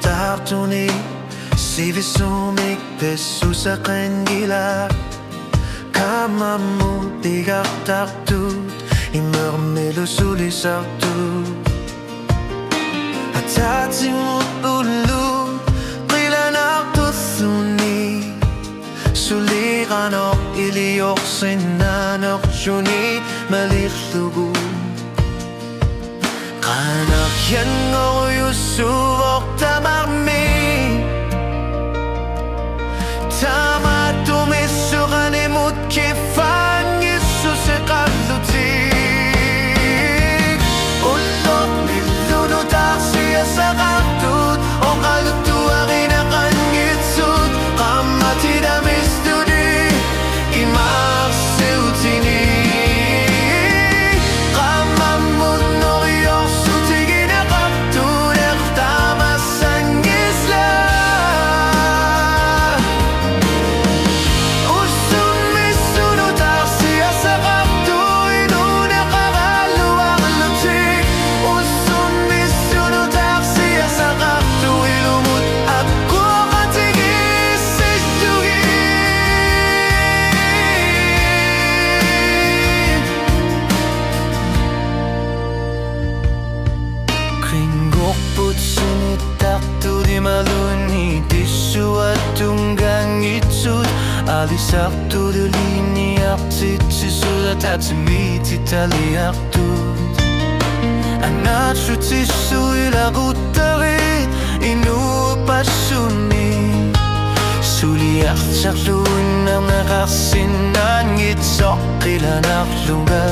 taktuni Sivisumik pesusa kangila Kamamu tigak taktut Imermelu sulisartut Atatimut ulu Qilanaqtuthuni Suliqanok iliyok sinanok juni Malikhlugu Qanak yango yusuvok tamarmi Tamatumisukani mutkifan Yisusiqallutik Ullok nilunu taksiya saqartut Oqalutuaqinaqan gitsut Qammatidamistuni Imarsiutini Qammamut noriorsutiginaqqartut Eqtamassangisla Ussunmissunu tarsiya saqartu Iluneqaralluaqlutik Ussunmissunu tarsiya saqartu Ilumut akkuaqatigississugi Kringoqput sunittaqtudi maluni Tissuattunggang itsut Alisartudu liniaqtitsisuda Tatsimitsitaliartut Anatsutissu ilaquttarit Inuupassuni Suliartsarluunnarnaqarsinnaan Ngitsoqqilanarlunga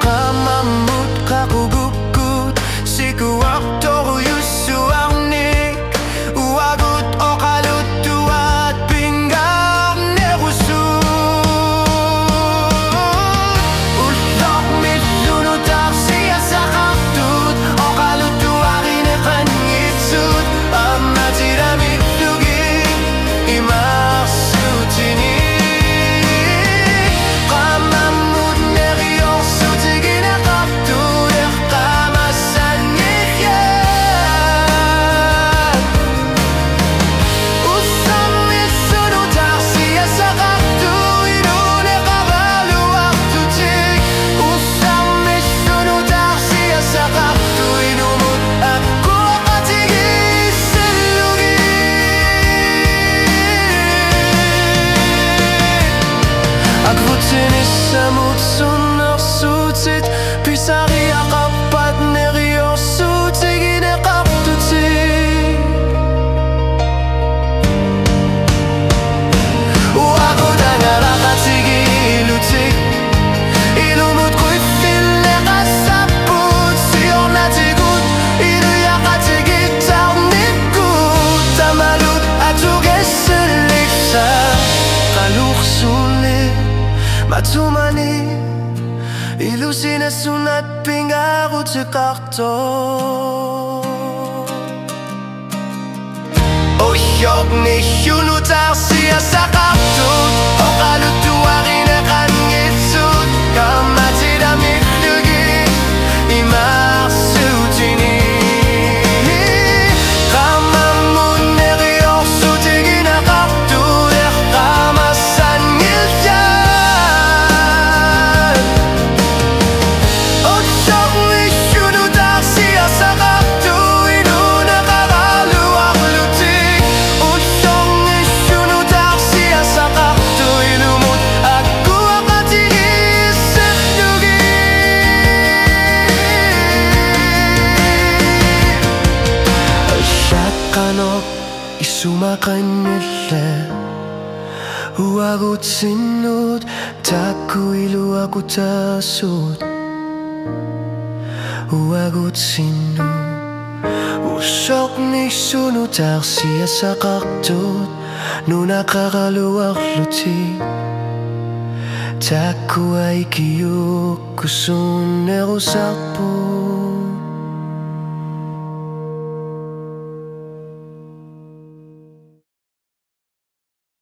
Qammamut qaqugukkut Sikuaqtoru yussuarnik Uagut oqaluttuat pingarnerusut Ulloq millunu tarsiya saqartut Oqaluttuarineqan ngitsut Ammatidamillugi imarsiutini Qammamut neriorsutiginaqqartut Eqtamassanniqyat Ussamissunu tarsiya saqartu Iluneqaraluartutik Ussamissunu tarsiya saqartu Ilumut akkuaqatigisssillugi Akvutinissamut sunnersutit Pisariaqappat neriorsutiginaqqartutik Uaqutangalaqatigilutik Ilumut quiffilleqassapput Siornatigut iluyaqatigittarnikkut Tamalut atugessilliksa Qaluqsuli matumani Ilusinesunat pingarutiqarto Oyoq nihunu tarsiya saqartut Oqaluttuarineqan ngitsut Qammatidamillugi imarsiutini Qammamut neriorsutiginaqqartut Eqtamassanniqyat Oyoq nihunu tarsiya saqartu Iluneqaraluaqlutik Oyoq nihunu tarsiya saqartu Ilumut akkuaqatigisssillugi Shaqqanoq isumaqannilla Uagutsinut takku iluaqutasut Uagutsinut Ussoq nihsunu tarsiya saqartut Nunaqaraluaqlutik Takku aikiyukkusunnerusarput